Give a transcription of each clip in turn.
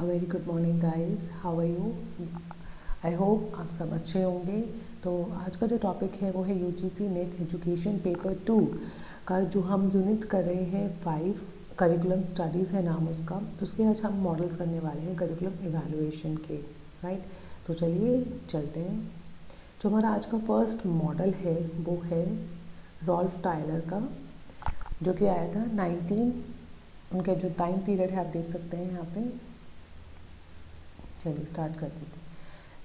A very good morning guys, how are you? I hope आप सब अच्छे होंगे। तो आज का जो टॉपिक है वो है यूजीसी नेट एजुकेशन पेपर 2 का जो हम यूनिट कर रहे हैं 5 करिकुलम स्टडीज़ है नाम उसके आज हम मॉडल्स करने वाले हैं करिकुलम इवैल्यूएशन के। राइट, तो चलिए चलते हैं। जो हमारा आज का फर्स्ट मॉडल है वो है रॉल्फ टायलर का, जो कि आया था 19, उनके जो टाइम पीरियड है आप देख सकते हैं यहाँ पे। चलिए स्टार्ट कर देते हैं।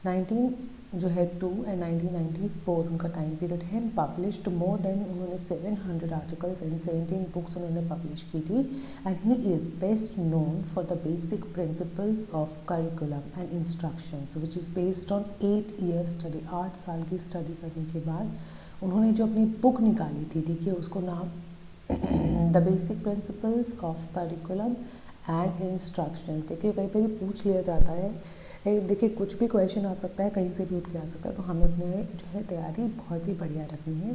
19 जो है 2 एंड 1994 उनका टाइम पीरियड है। पब्लिश्ड मोर देन उन्होंने 700 आर्टिकल्स एंड 17 बुक्स उन्होंने पब्लिश की थी। And he is best known for the basic principles of curriculum and instructions which is based on 8 year study. 8 साल की स्टडी करने के बाद उन्होंने जो अपनी बुक निकाली थी, देखिए उसको नाम the basic principles of curriculum and instruction. देखिए कहीं पर ही पूछ लिया जाता है, देखिए कुछ भी क्वेश्चन आ सकता है, कहीं से भी उठ के आ सकता है, तो हमें अपने जो है तैयारी बहुत ही बढ़िया रखनी है।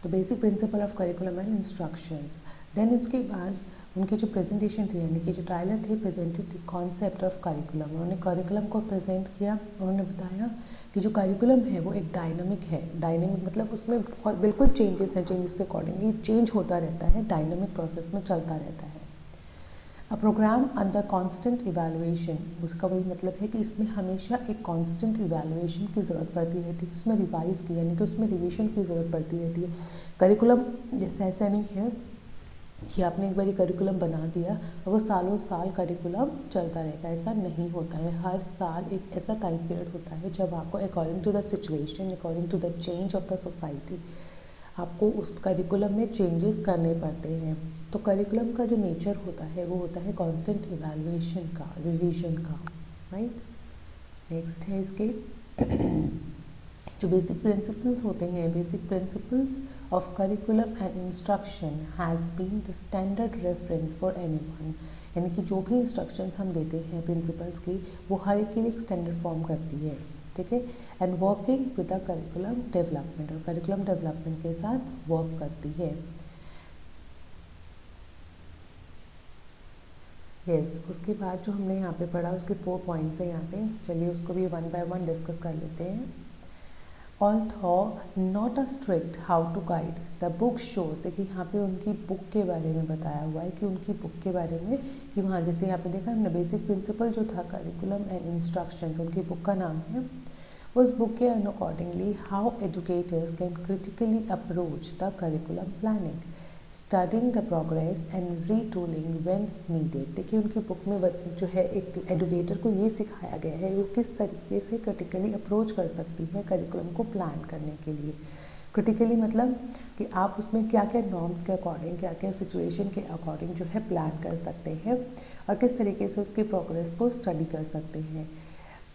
तो basic principle of curriculum and instructions. Then उसके बाद उनकी जो प्रेजेंटेशन थी, यानी कि जो टायलर थे presented the concept of curriculum. उन्होंने करिकुलम को प्रेजेंट किया। उन्होंने बताया कि जो करिकुलम है वो एक डायनामिक है। डायनामिक मतलब उसमें बहुत बिल्कुल चेंजेस हैं, चेंजेस के अकॉर्डिंगली चेंज होता रहता है, डायनामिक प्रोसेस में चलता रहता है। अ प्रोग्राम अंडर कॉन्स्टेंट इवैल्यूएशन, उसका वही मतलब है कि इसमें हमेशा एक कॉन्स्टेंट इवैल्यूएशन की ज़रूरत पड़ती रहती है, उसमें रिवाइज की यानी कि उसमें रिवीजन की ज़रूरत पड़ती रहती है। करिकुलम जैसे ऐसा नहीं है कि आपने एक बार करिकुलम बना दिया और वो सालों साल करिकुलम चलता रहेगा, ऐसा नहीं होता है। हर साल एक ऐसा टाइम पीरियड होता है जब आपको according to the situation, according to the change of the society, आपको उस करिकुलम में चेंजेस करने पड़ते हैं। तो करिकुलम का जो नेचर होता है वो होता है कांस्टेंट इवैल्यूएशन का, रिवीजन का। राइट, नेक्स्ट है इसके जो बेसिक प्रिंसिपल्स होते हैं। Basic principles of curriculum and instruction has been the standard reference for anyone, यानी कि जो भी इंस्ट्रक्शंस हम देते हैं प्रिंसिपल्स की, वो हर एक के लिए एक स्टैंडर्ड फॉर्म करती है। ठीक है, and working with the curriculum development, और करिकुलम डेवलपमेंट के साथ वर्क करती है। यस, उसके बाद जो हमने यहाँ पे पढ़ा उसके 4 पॉइंट्स हैं यहाँ पे। चलिए उसको भी वन बाय वन डिस्कस कर लेते हैं। Although not a strict how to guide, the book shows, देखिए यहाँ पे उनकी बुक के बारे में बताया हुआ है कि उनकी बुक के बारे में कि वहाँ जैसे यहाँ पे देखा हमने बेसिक प्रिंसिपल जो था करिकुलम एंड इंस्ट्रक्शंस, उनकी बुक का नाम है। उस बुक के accordingly how educators can critically approach the curriculum planning, studying the progress and retooling when needed. देखिए उनकी बुक में जो है एक एजुकेटर को ये सिखाया गया है वो किस तरीके से क्रिटिकली अप्रोच कर सकती है करिकुलम को प्लान करने के लिए। क्रिटिकली मतलब कि आप उसमें क्या क्या नॉर्म्स के अकॉर्डिंग, क्या क्या सिचुएशन के अकॉर्डिंग जो है प्लान कर सकते हैं और किस तरीके से उसकी प्रोग्रेस को स्टडी कर सकते हैं।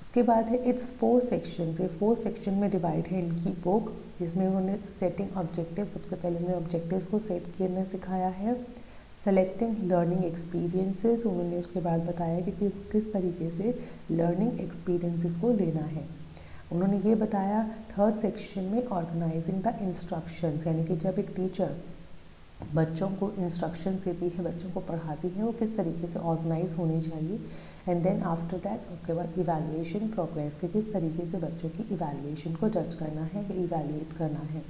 उसके बाद है इट्स 4 सेक्शंस, ये 4 सेक्शन में डिवाइड है इनकी बुक, जिसमें उन्होंने सेटिंग ऑब्जेक्टिव, सबसे पहले उन्होंने ऑब्जेक्टिव्स को सेट करना सिखाया है। सेलेक्टिंग लर्निंग एक्सपीरियंसेस, उन्होंने उसके बाद बताया कि किस तरीके से लर्निंग एक्सपीरियंसेस को लेना है। उन्होंने ये बताया थर्ड सेक्शन में ऑर्गेनाइजिंग द इंस्ट्रक्शंस, यानी कि जब एक टीचर बच्चों को इंस्ट्रक्शंस देती है, बच्चों को पढ़ाती है, वो किस तरीके से ऑर्गेनाइज होनी चाहिए। एंड देन आफ्टर दैट उसके बाद इवैल्यूएशन प्रोग्रेस के किस तरीके से बच्चों की इवैल्यूएशन को जज करना है या इवैल्यूएट करना है।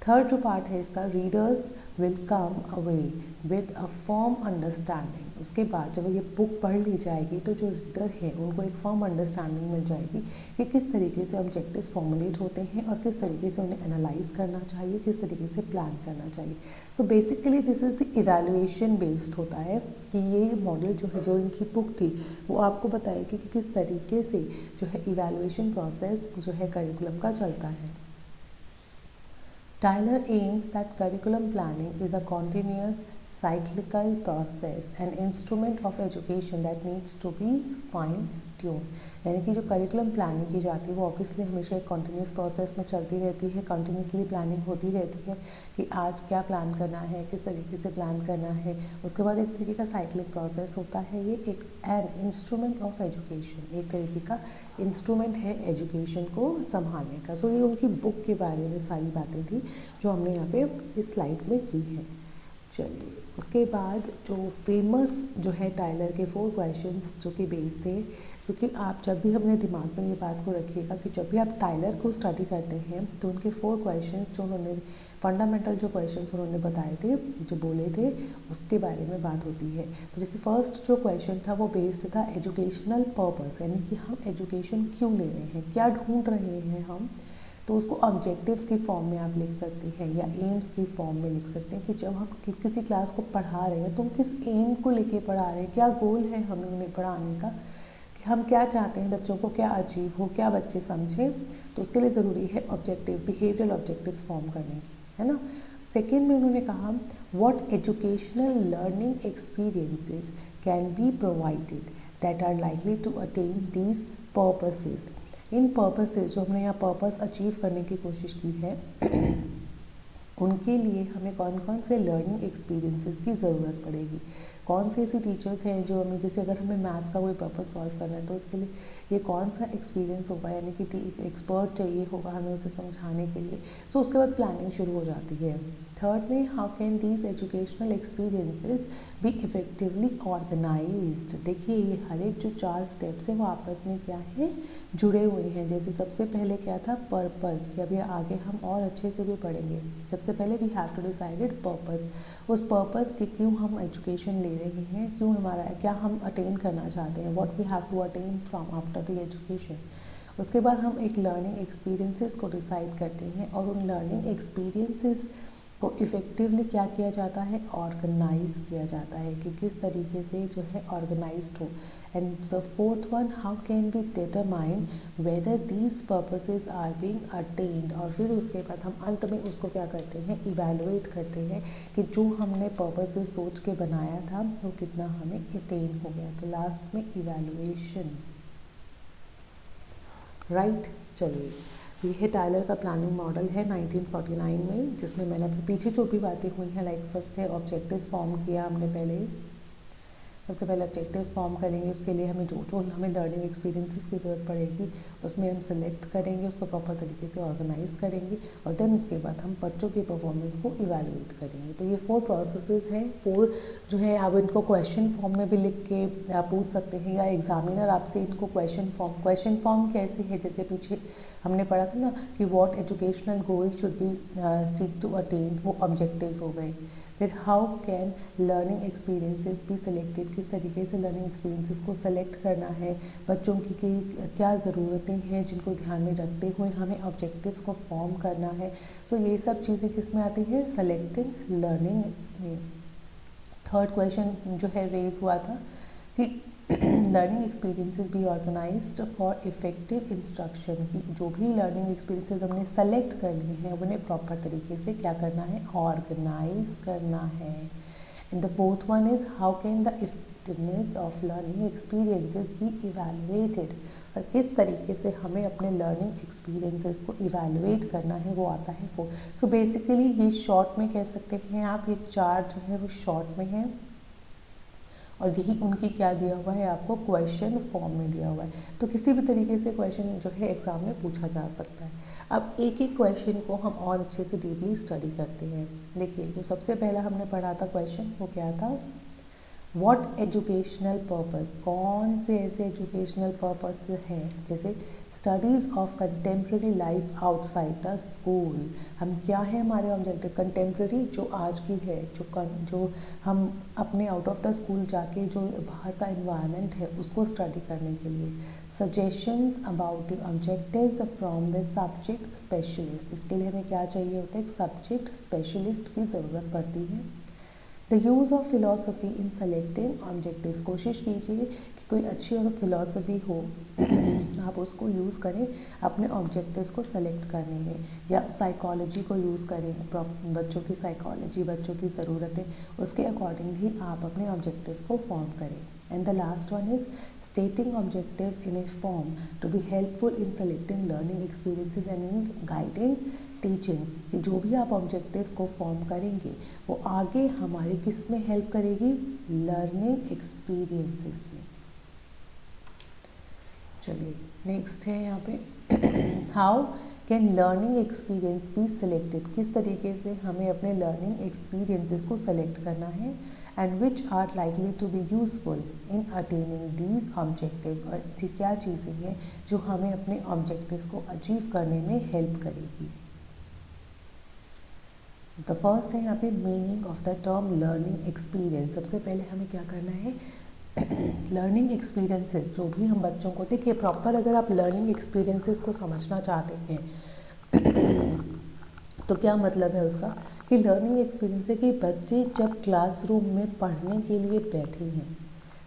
थर्ड जो पार्ट है इसका, readers will come away with a firm understanding. उसके बाद जब ये बुक पढ़ ली जाएगी तो जो रीडर है उनको एक फर्म अंडरस्टैंडिंग मिल जाएगी कि किस तरीके से ऑब्जेक्टिव्स फॉर्मुलेट होते हैं और किस तरीके से उन्हें एनालाइज करना चाहिए, किस तरीके से प्लान करना चाहिए। So basically this is the evaluation based होता है कि ये मॉडल जो है, जो इनकी बुक थी वो आपको बताएगी कि किस तरीके से जो है इवैल्यूएशन प्रोसेस जो है करिकुलम का चलता है। Tyler aims that curriculum planning is a continuous cyclical process, an instrument of education that needs to be fine-tuned। यानी कि जो करिकुलम प्लानिंग की जाती है वो ऑब्वियसली हमेशा एक कॉन्टीन्यूस प्रोसेस में चलती रहती है, कॉन्टीन्यूसली प्लानिंग होती रहती है कि आज क्या प्लान करना है, किस तरीके से प्लान करना है। उसके बाद एक तरीके का साइक्लिक प्रोसेस होता है, ये एक एन इंस्ट्रूमेंट ऑफ एजुकेशन, एक तरीके का इंस्ट्रूमेंट है एजुकेशन को संभालने का। ये उनकी बुक के बारे में सारी बातें थी जो हमने यहाँ पे इस स्लाइड में की है। चलिए, उसके बाद जो फेमस जो है टाइलर के 4 क्वेश्चंस जो कि बेस थे, क्योंकि आप जब भी अपने दिमाग में ये बात को रखिएगा कि जब भी आप टाइलर को स्टडी करते हैं तो उनके 4 क्वेश्चंस जो उन्होंने फंडामेंटल जो क्वेश्चंस उन्होंने बताए थे, जो बोले थे, उसके बारे में बात होती है। तो जैसे फर्स्ट जो क्वेश्चन था वो बेस्ड था एजुकेशनल पर्पस, यानी कि हम एजुकेशन क्यों ले रहे हैं, क्या ढूंढ रहे हैं हम। तो उसको ऑब्जेक्टिव्स की फॉर्म में आप लिख सकते हैं या एम्स की फॉर्म में लिख सकते हैं कि जब हम किसी क्लास को पढ़ा रहे हैं तो हम किस एम को लेके पढ़ा रहे हैं, क्या गोल है हमें उन्हें पढ़ाने का, कि हम क्या चाहते हैं बच्चों को क्या अचीव हो, क्या बच्चे समझें। तो उसके लिए ज़रूरी है ऑब्जेक्टिव, बिहेवियरल ऑब्जेक्टिव्स फॉर्म करने की, है ना। सेकेंड में उन्होंने कहा what educational learning experiences can be provided that are likely to attain these purposes. इन पर्पसेस, जो हमने यहाँ पर्पस अचीव करने की कोशिश की है उनके लिए हमें कौन कौन से लर्निंग एक्सपीरियंसेस की ज़रूरत पड़ेगी, कौन से ऐसे टीचर्स हैं जो हमें, जैसे अगर हमें मैथ्स का कोई पर्पस सॉल्व करना है तो उसके लिए ये कौन सा एक्सपीरियंस होगा, यानी कि एक एक्सपर्ट चाहिए होगा हमें उसे समझाने के लिए। सो उसके बाद प्लानिंग शुरू हो जाती है। थर्ड में how can these educational experiences be effectively organized. देखिए ये हर एक जो 4 स्टेप्स हैं वो आपस में क्या है, जुड़े हुए हैं। जैसे सबसे पहले क्या था, पर्पस, कि अभी आगे हम और अच्छे से भी पढ़ेंगे। सबसे पहले we have to decided purpose, उस पर्पस के क्यों हम एजुकेशन ले रहे हैं, क्यों हमारा, क्या हम अटेन करना चाहते हैं, what we have to attain from after the education. उसके बाद हम एक लर्निंग एक्सपीरियंसेस को डिसाइड करते हैं और उन लर्निंग एक्सपीरियंसेस को इफ़ेक्टिवली क्या किया जाता है, ऑर्गेनाइज किया जाता है, कि किस तरीके से जो है ऑर्गेनाइज्ड हो। And the fourth one, how can be determine whether these purposes are being attained. और फिर उसके बाद हम अंत में उसको क्या करते हैं, इवैल्यूएट करते हैं कि जो हमने पर्पसेस सोच के बनाया था वो कितना हमें अटेन हो गया। तो लास्ट में इवैल्यूएशन, राइट। चलिए, ये है टाइलर का प्लानिंग मॉडल है 1949 में, जिसमें मैंने अपने पीछे जो भी बातें हुई हैं, लाइक फर्स्ट है ऑब्जेक्टिव्स फॉर्म किया हमने पहले। सबसे पहले ऑब्जेक्टिव्स फॉर्म करेंगे, उसके लिए हमें जो हमें लर्निंग एक्सपीरियंसेस की ज़रूरत पड़ेगी उसमें हम सेलेक्ट करेंगे, उसको प्रॉपर तरीके से ऑर्गेनाइज करेंगे और देन उसके बाद हम बच्चों की परफॉर्मेंस को इवैल्यूएट करेंगे। तो ये 4 प्रोसेसेस हैं। 4 जो है आप इनको क्वेश्चन फॉर्म में भी लिख के पूछ सकते हैं या एग्जामिनर आपसे इनको क्वेश्चन फॉर्म कैसे है, जैसे पीछे हमने पढ़ा था ना कि what educational goal should be seek to attain, वो ऑब्जेक्टिव्स हो गए। फिर how can learning experiences be selected, किस तरीके से लर्निंग एक्सपीरियंसेस को सेलेक्ट करना है, बच्चों की क्या ज़रूरतें हैं जिनको ध्यान में रखते हुए हमें ऑब्जेक्टिव्स को फॉर्म करना है। सो ये सब चीज़ें किस में आती हैं, सेलेक्टिंग लर्निंग में। थर्ड क्वेश्चन जो है रेज हुआ था कि learning experiences be organized for effective instruction, की जो भी लर्निंग एक्सपीरियंसेस हमने सेलेक्ट कर लिए हैं उन्हें प्रॉपर तरीके से क्या करना है, ऑर्गेनाइज करना है। And the fourth one is how can the effectiveness of learning experiences be evaluated, और किस तरीके से हमें अपने लर्निंग एक्सपीरियंसेस को इवैल्यूएट करना है, वो आता है 4। सो बेसिकली ये शॉर्ट में कह सकते हैं आप, ये 4 जो है वो शॉर्ट में है और यही उनकी क्या दिया हुआ है आपको, क्वेश्चन फॉर्म में दिया हुआ है। तो किसी भी तरीके से क्वेश्चन जो है एग्ज़ाम में पूछा जा सकता है। अब एक एक क्वेश्चन को हम और अच्छे से डीपली स्टडी करते हैं। देखिए, जो सबसे पहला हमने पढ़ा था क्वेश्चन वो क्या था, व्हाट एजुकेशनल पर्पस, कौन से ऐसे एजुकेशनल पर्पस हैं, जैसे studies of contemporary life outside the school. हम क्या है हमारे ऑब्जेक्टिव, कंटेम्प्रेरी जो आज की है, जो हम अपने आउट ऑफ द स्कूल जाके जो बाहर का इन्वायरमेंट है उसको स्टडी करने के लिए। Suggestions about the objectives from the subject specialist, इसके लिए हमें क्या चाहिए होता है, एक सब्जेक्ट स्पेशलिस्ट की ज़रूरत पड़ती है। The use of philosophy in selecting objectives, कोशिश कीजिए कि कोई अच्छी और फिलोसफी हो आप उसको यूज़ करें अपने ऑब्जेक्टिव को सेलेक्ट करने में, या साइकोलॉजी को यूज़ करें, बच्चों की साइकोलॉजी, बच्चों की ज़रूरतें, उसके अकॉर्डिंगली आप अपने ऑब्जेक्टिव्स को फॉर्म करें। And the last one is stating objectives in a form to be helpful in selecting learning experiences and in guiding teaching, कि जो भी आप ऑब्जेक्टिव्स को फॉर्म करेंगे वो आगे हमारे किस में हेल्प करेगी, लर्निंग एक्सपीरियंसेस में। चलिए नेक्स्ट है यहाँ पे how can learning experience B selected, किस तरीके से हमें अपने लर्निंग एक्सपीरियंसेस को सेलेक्ट करना है, and which are likely to be useful in attaining these objectives, और ऐसी क्या चीज़ें हैं जो हमें अपने ऑब्जेक्टिव्स को अचीव करने में हेल्प करेगी। द फर्स्ट है यहाँ पे meaning of the term learning experience. सबसे पहले हमें क्या करना है, लर्निंग एक्सपीरियंसेस जो भी हम बच्चों को, देखिए प्रॉपर अगर आप लर्निंग एक्सपीरियंसेस को समझना चाहते हैं तो क्या मतलब है उसका, कि लर्निंग एक्सपीरियंस है कि बच्चे जब क्लासरूम में पढ़ने के लिए बैठे हैं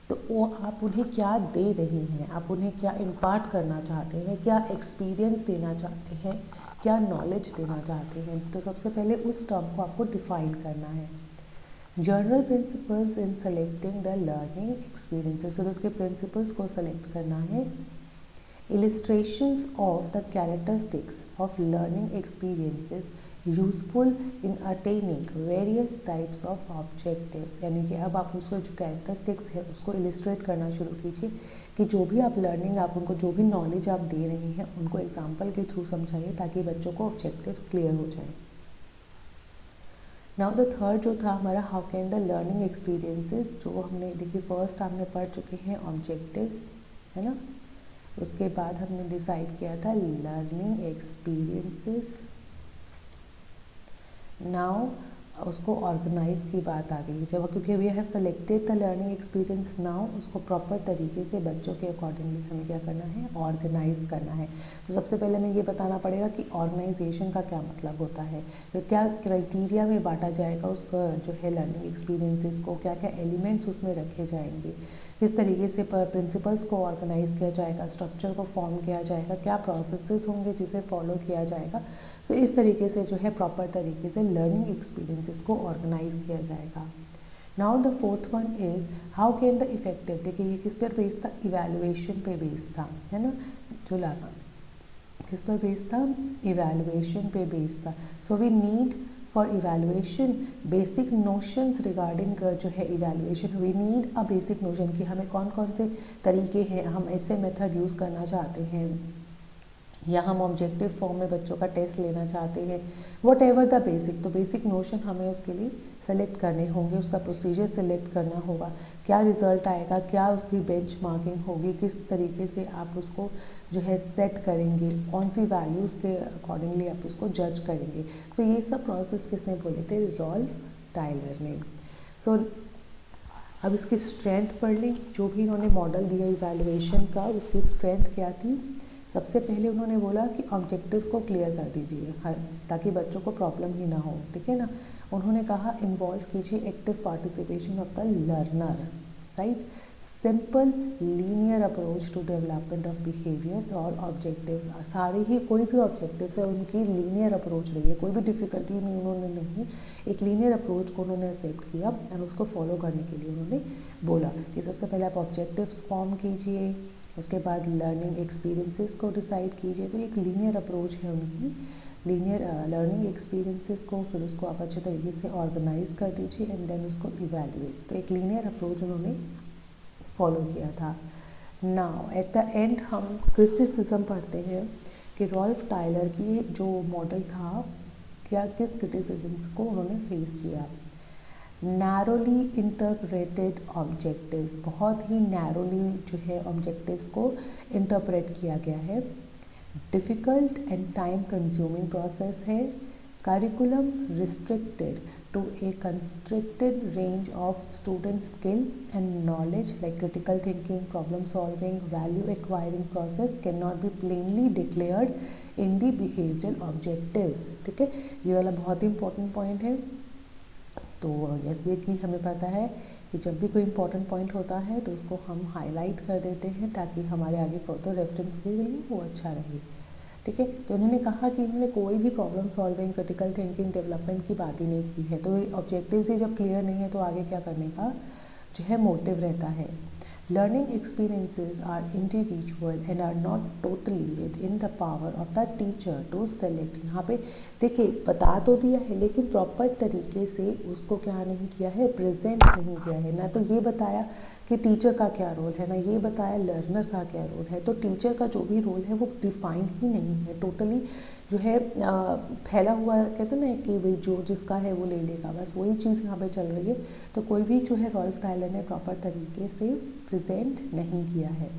तो वो आप उन्हें क्या दे रही हैं, आप उन्हें क्या इम्पार्ट करना चाहते हैं, क्या एक्सपीरियंस देना चाहते हैं, क्या नॉलेज देना चाहते हैं। तो सबसे पहले उस टर्म को आपको डिफाइन करना है। General principles in selecting the learning experiences, और उसके प्रिंसिपल्स को सेलेक्ट करना है। Illustrations of the characteristics of learning experiences useful in attaining various types of objectives, यानी कि अब आप उसको जो कैरेक्टरिस्टिक्स है उसको इलिस्ट्रेट करना शुरू कीजिए कि जो भी आप लर्निंग, आप उनको जो भी नॉलेज आप दे रहे हैं उनको एग्जाम्पल के थ्रू समझाइए ताकि बच्चों को ऑब्जेक्टिव्स क्लियर हो जाए। नाउ द थर्ड जो था हमारा, how can the learning experiences, जो हमने देखिए फर्स्ट हमने पढ़ चुके हैं ऑब्जेक्टिव्स, है ना। उसके बाद हमने डिसाइड किया था लर्निंग एक्सपीरियंसेस। नाउ उसको ऑर्गेनाइज की बात आ गई, जब क्योंकि we have selected the learning experience, now उसको प्रॉपर तरीके से बच्चों के अकॉर्डिंगली हमें क्या करना है, ऑर्गेनाइज करना है। तो सबसे पहले हमें ये बताना पड़ेगा कि ऑर्गेनाइजेशन का क्या मतलब होता है, तो क्या क्राइटेरिया में बांटा जाएगा उस जो है लर्निंग एक्सपीरियंसेस को, क्या क्या एलिमेंट्स उसमें रखे जाएंगे, किस तरीके से प्रिंसिपल्स को ऑर्गेनाइज किया जाएगा, स्ट्रक्चर को फॉर्म किया जाएगा, क्या प्रोसेसेस होंगे जिसे फॉलो किया जाएगा। सो इस तरीके से जो है प्रॉपर तरीके से लर्निंग एक्सपीरियंसेस को ऑर्गेनाइज किया जाएगा। Now the fourth one is how can the effective, देखिए ये किस पर बेस्ड था, इवैल्यूएशन पे बेस्ड था, है ना, जो लगा किस पर बेस्ड था, इवैल्यूएशन पे बेस्ड था। So we need for evaluation basic notions regarding जो है evaluation, we need a basic notion कि हमें कौन कौन से तरीके हैं, हम ऐसे मेथड यूज़ करना चाहते हैं या हम ऑब्जेक्टिव फॉर्म में बच्चों का टेस्ट लेना चाहते हैं, वट एवर द बेसिक, तो बेसिक नोशन हमें उसके लिए सेलेक्ट करने होंगे, उसका प्रोसीजर सेलेक्ट करना होगा, क्या रिजल्ट आएगा, क्या उसकी बेंच मार्किंग होगी, किस तरीके से आप उसको जो है सेट करेंगे, कौन सी वैल्यूज़ के अकॉर्डिंगली आप उसको जज करेंगे। सो ये सब प्रोसेस किसने बोले थे, रॉल्फ टायलर ने। सो अब इसकी स्ट्रेंथ पढ़ लें, जो भी इन्होंने मॉडल दिया इवैल्यूएशन का, उसकी स्ट्रेंथ क्या थी। सबसे पहले उन्होंने बोला कि ऑब्जेक्टिव्स को क्लियर कर दीजिए हर, ताकि बच्चों को प्रॉब्लम ही ना हो, ठीक है ना। उन्होंने कहा इन्वॉल्व कीजिए active participation of the learner, right, simple linear approach to development of behaviour और ऑब्जेक्टिव्स, सारे ही कोई भी ऑब्जेक्टिव्स है उनकी लीनियर अप्रोच रही है, कोई भी डिफ़िकल्टी में उन्होंने नहीं, एक लीनियर अप्रोच को उन्होंने एक्सेप्ट किया और उसको फॉलो करने के लिए उन्होंने बोला कि सबसे पहले आप ऑब्जेक्टिव्स फॉर्म कीजिए, उसके बाद लर्निंग एक्सपीरियंसेस को डिसाइड कीजिए। तो एक लीनियर अप्रोच है उनकी, लीनियर लर्निंग एक्सपीरियंसेस को फिर उसको आप अच्छे तरीके से ऑर्गेनाइज कर दीजिए एंड देन उसको इवैल्यूएट। तो एक लीनियर अप्रोच उन्होंने फॉलो किया था। नाउ एट द एंड हम क्रिटिसिज्म पढ़ते हैं कि रॉल्फ टायलर की जो मॉडल था क्या किस क्रिटिसिज्म को उन्होंने फेस किया। नैरोली इंटरप्रेटेड ऑब्जेक्टिव्स, बहुत ही नैरोली जो है ऑब्जेक्टिव्स को इंटरप्रेट किया गया है। Difficult and time consuming process है। Curriculum restricted to a constricted range of student skill and knowledge like critical thinking, problem solving, value acquiring process can not be plainly declared in the behavioural objectives. ठीक है, ये वाला बहुत ही important point है। तो जैसे कि हमें पता है कि जब भी कोई इंपॉर्टेंट पॉइंट होता है तो उसको हम हाईलाइट कर देते हैं ताकि हमारे आगे फर्दर रेफरेंस के लिए वो अच्छा रहे। ठीक है, तो उन्होंने कहा कि इन्होंने कोई भी problem solving, critical thinking, development की बात ही नहीं की है। तो ऑब्जेक्टिव्स ही जब क्लियर नहीं है तो आगे क्या करने का जो है मोटिव रहता है। Learning experiences are individual and are not totally within the power of the teacher to select। यहाँ पे देखिए बता तो दिया है लेकिन प्रॉपर तरीके से उसको क्या नहीं किया है, प्रेजेंट नहीं किया है। ना तो ये बताया कि टीचर का क्या रोल है, ना ये बताया लर्नर का क्या रोल है। तो टीचर का जो भी रोल है वो डिफाइन ही नहीं है, टोटली जो है फैला हुआ, कहते हैं ना कि भाई जो जिसका है वो ले लेगा, बस वही चीज़ यहाँ पे चल रही है। तो कोई भी जो है रॉल्फ टायलर ने प्रॉपर तरीके से प्रेजेंट नहीं किया है।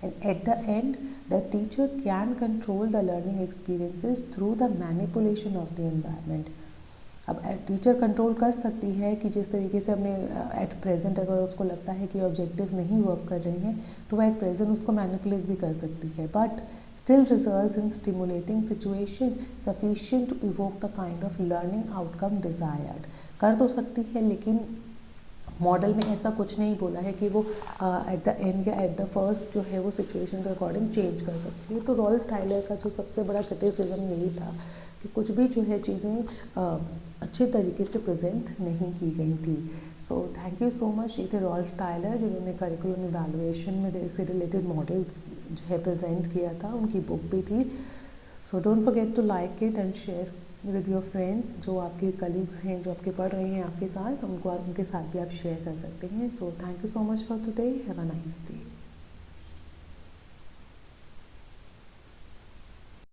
And at the end, the teacher can control the learning experiences through the manipulation of the environment. अब टीचर कंट्रोल कर सकती है कि जिस तरीके से हमने एट प्रेजेंट अगर उसको लगता है कि ऑब्जेक्टिव्स नहीं वर्क कर रहे हैं तो वह एट प्रेजेंट उसको मैनिपुलेट भी कर सकती है, but still results in stimulating situation sufficient to evoke the kind of learning outcome desired. कर तो सकती है, लेकिन मॉडल में ऐसा कुछ नहीं बोला है कि वो एट द एंड या एट द फर्स्ट जो है वो सिचुएशन के अकॉर्डिंग चेंज कर सकती है। तो रॉल्फ टायलर का जो सबसे बड़ा क्रिटिसिज्म यही था कि कुछ भी जो है चीज़ें अच्छे तरीके से प्रेजेंट नहीं की गई थी। So thank you so much. ये थे रॉल्फ टायलर जिन्होंने करिकुलम इवैल्यूएशन में से रिलेटेड मॉडल्स जो है प्रेजेंट किया था, उनकी बुक भी थी। So don't forget to like it and share with your friends. जो आपके कलीग्स हैं जो आपके पढ़ रहे हैं आपके साथ, उनको उनके साथ भी आप शेयर कर सकते हैं। So thank you so much for today, have a nice day.